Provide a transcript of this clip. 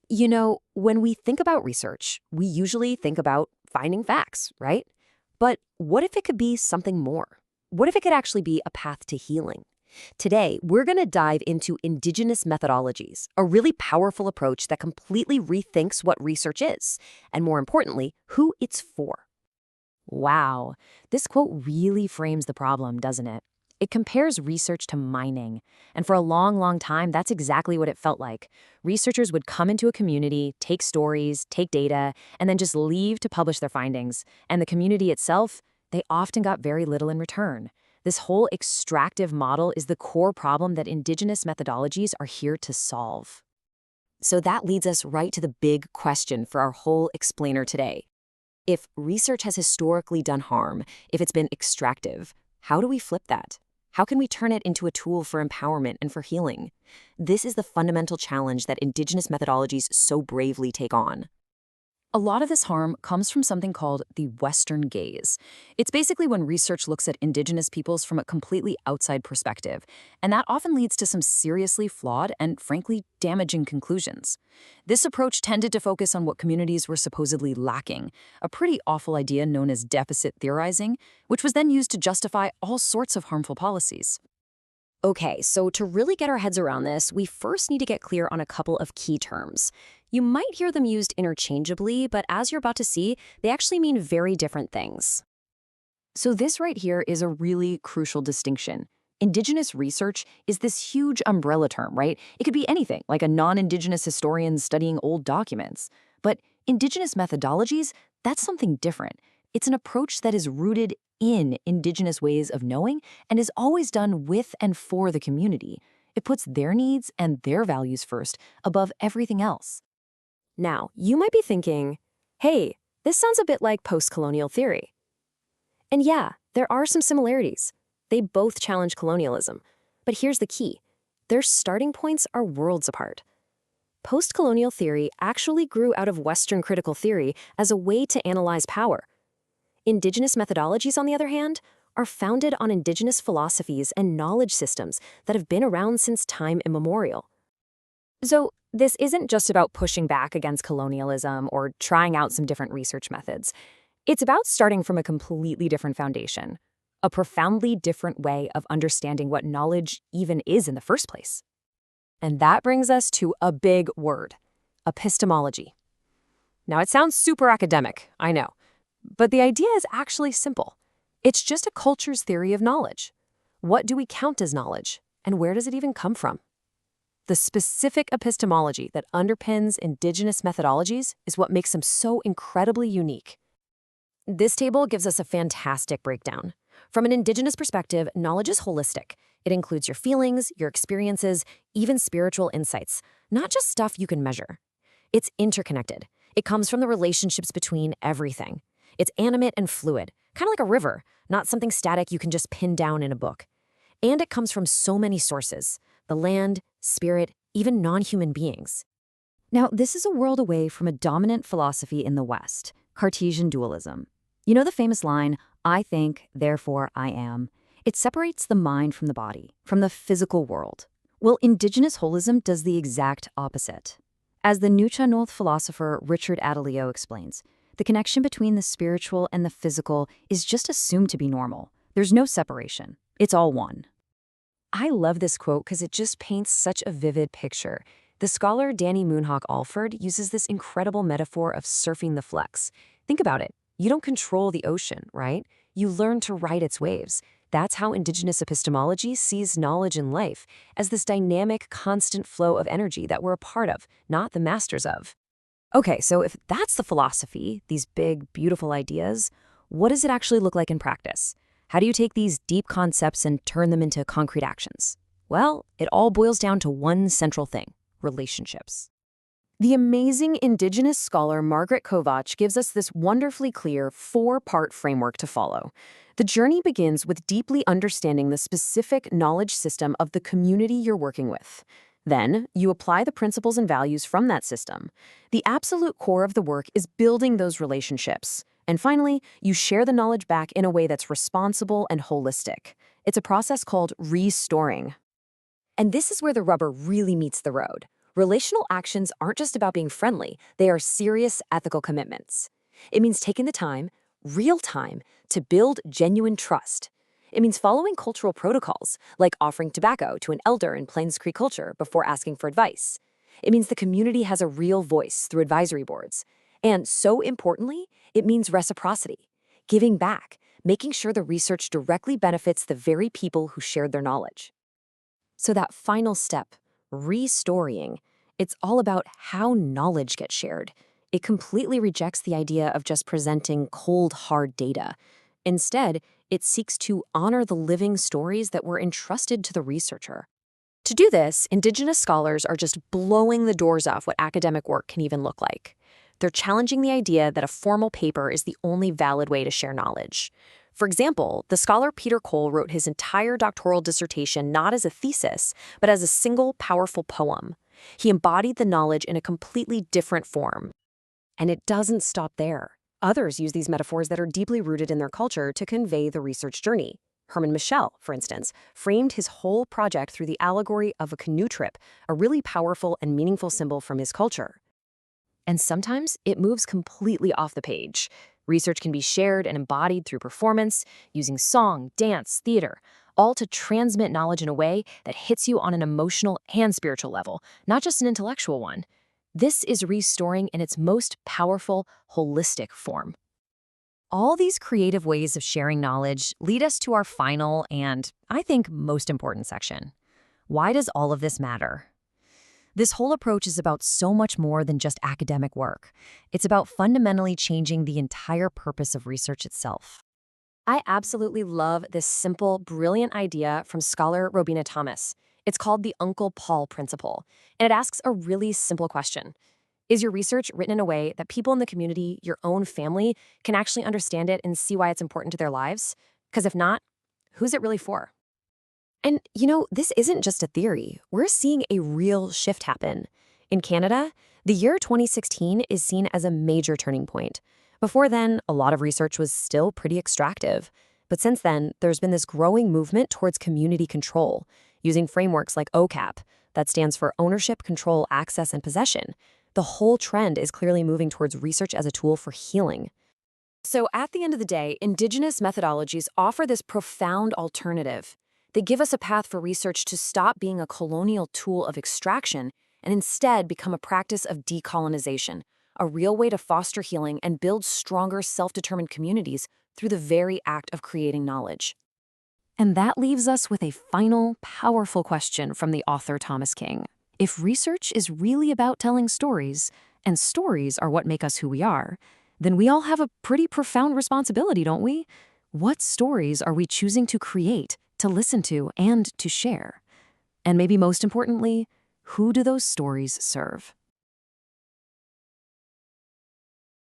When we think about research, we usually think about finding facts, right? But what if it could be something more? What if it could actually be a path to healing? Today, we're going to dive into Indigenous Methodologies, a really powerful approach that completely rethinks what research is, and more importantly, who it's for. Wow, this quote really frames the problem, doesn't it? It compares research to mining. And for a long, long time, that's exactly what it felt like. Researchers would come into a community, take stories, take data, and then just leave to publish their findings. And the community itself, they often got very little in return. This whole extractive model is the core problem that Indigenous methodologies are here to solve. So that leads us right to the big question for our whole explainer today. If research has historically done harm, if it's been extractive, how do we flip that? How can we turn it into a tool for empowerment and for healing? This is the fundamental challenge that Indigenous methodologies so bravely take on. A lot of this harm comes from something called the Western gaze. It's basically when research looks at Indigenous peoples from a completely outside perspective, and that often leads to some seriously flawed and, frankly, damaging conclusions. This approach tended to focus on what communities were supposedly lacking, a pretty awful idea known as deficit theorizing, which was then used to justify all sorts of harmful policies. Okay, so to really get our heads around this, we first need to get clear on a couple of key terms. You might hear them used interchangeably, but as you're about to see, they actually mean very different things. So this right here is a really crucial distinction. Indigenous research is this huge umbrella term, right? It could be anything, like a non-Indigenous historian studying old documents. But Indigenous methodologies, that's something different. It's an approach that is rooted in Indigenous ways of knowing and is always done with and for the community. It puts their needs and their values first, above everything else. Now, you might be thinking, hey, this sounds a bit like post-colonial theory. And yeah, there are some similarities. They both challenge colonialism. But here's the key. Their starting points are worlds apart. Post-colonial theory actually grew out of Western critical theory as a way to analyze power. Indigenous methodologies, on the other hand, are founded on Indigenous philosophies and knowledge systems that have been around since time immemorial. So, this isn't just about pushing back against colonialism or trying out some different research methods. It's about starting from a completely different foundation, a profoundly different way of understanding what knowledge even is in the first place. And that brings us to a big word, epistemology. Now, it sounds super academic, I know, but the idea is actually simple. It's just a culture's theory of knowledge. What do we count as knowledge, and where does it even come from? The specific epistemology that underpins Indigenous methodologies is what makes them so incredibly unique. This table gives us a fantastic breakdown. From an Indigenous perspective, knowledge is holistic. It includes your feelings, your experiences, even spiritual insights, not just stuff you can measure. It's interconnected. It comes from the relationships between everything. It's animate and fluid, kind of like a river, not something static you can just pin down in a book. And it comes from so many sources: the land, spirit, even non-human beings. Now, this is a world away from a dominant philosophy in the West, Cartesian dualism. You know the famous line, "I think, therefore I am." It separates the mind from the body, from the physical world. Well, Indigenous holism does the exact opposite. As the Nucha North philosopher Richard Adelio explains, the connection between the spiritual and the physical is just assumed to be normal. There's no separation. It's all one. I love this quote because it just paints such a vivid picture. The scholar Danny Moonhawk Alford uses this incredible metaphor of surfing the flux. Think about it. You don't control the ocean, right? You learn to ride its waves. That's how Indigenous epistemology sees knowledge and life, as this dynamic, constant flow of energy that we're a part of, not the masters of. Okay, so if that's the philosophy, these big, beautiful ideas, what does it actually look like in practice? How do you take these deep concepts and turn them into concrete actions? Well, it all boils down to one central thing: relationships. The amazing Indigenous scholar Margaret Kovach gives us this wonderfully clear four-part framework to follow. The journey begins with deeply understanding the specific knowledge system of the community you're working with. Then, you apply the principles and values from that system. The absolute core of the work is building those relationships. And finally, you share the knowledge back in a way that's responsible and holistic. It's a process called restoring. And this is where the rubber really meets the road. Relational actions aren't just about being friendly, they are serious ethical commitments. It means taking the time, real time, to build genuine trust. It means following cultural protocols, like offering tobacco to an elder in Plains Cree culture before asking for advice. It means the community has a real voice through advisory boards. And so importantly, it means reciprocity, giving back, making sure the research directly benefits the very people who shared their knowledge. So that final step, restorying, it's all about how knowledge gets shared. It completely rejects the idea of just presenting cold, hard data. Instead, it seeks to honor the living stories that were entrusted to the researcher. To do this, Indigenous scholars are just blowing the doors off what academic work can even look like. They're challenging the idea that a formal paper is the only valid way to share knowledge. For example, the scholar Peter Cole wrote his entire doctoral dissertation not as a thesis, but as a single, powerful poem. He embodied the knowledge in a completely different form. And it doesn't stop there. Others use these metaphors that are deeply rooted in their culture to convey the research journey. Herman Michel, for instance, framed his whole project through the allegory of a canoe trip, a really powerful and meaningful symbol from his culture. And sometimes it moves completely off the page. Research can be shared and embodied through performance, using song, dance, theater, all to transmit knowledge in a way that hits you on an emotional and spiritual level, not just an intellectual one. This is restoring in its most powerful, holistic form. All these creative ways of sharing knowledge lead us to our final and, I think, most important section. Why does all of this matter? This whole approach is about so much more than just academic work. It's about fundamentally changing the entire purpose of research itself. I absolutely love this simple, brilliant idea from scholar Robina Thomas. It's called the Uncle Paul Principle, and it asks a really simple question. Is your research written in a way that people in the community, your own family, can actually understand it and see why it's important to their lives? Because if not, who's it really for? And, this isn't just a theory. We're seeing a real shift happen. In Canada, the year 2016 is seen as a major turning point. Before then, a lot of research was still pretty extractive. But since then, there's been this growing movement towards community control, using frameworks like OCAP, that stands for Ownership, Control, Access, and Possession. The whole trend is clearly moving towards research as a tool for healing. So at the end of the day, Indigenous methodologies offer this profound alternative. They give us a path for research to stop being a colonial tool of extraction and instead become a practice of decolonization, a real way to foster healing and build stronger, self-determined communities through the very act of creating knowledge. And that leaves us with a final, powerful question from the author Thomas King. If research is really about telling stories, and stories are what make us who we are, then we all have a pretty profound responsibility, don't we? What stories are we choosing to create, to listen to, and to share? And maybe most importantly, who do those stories serve?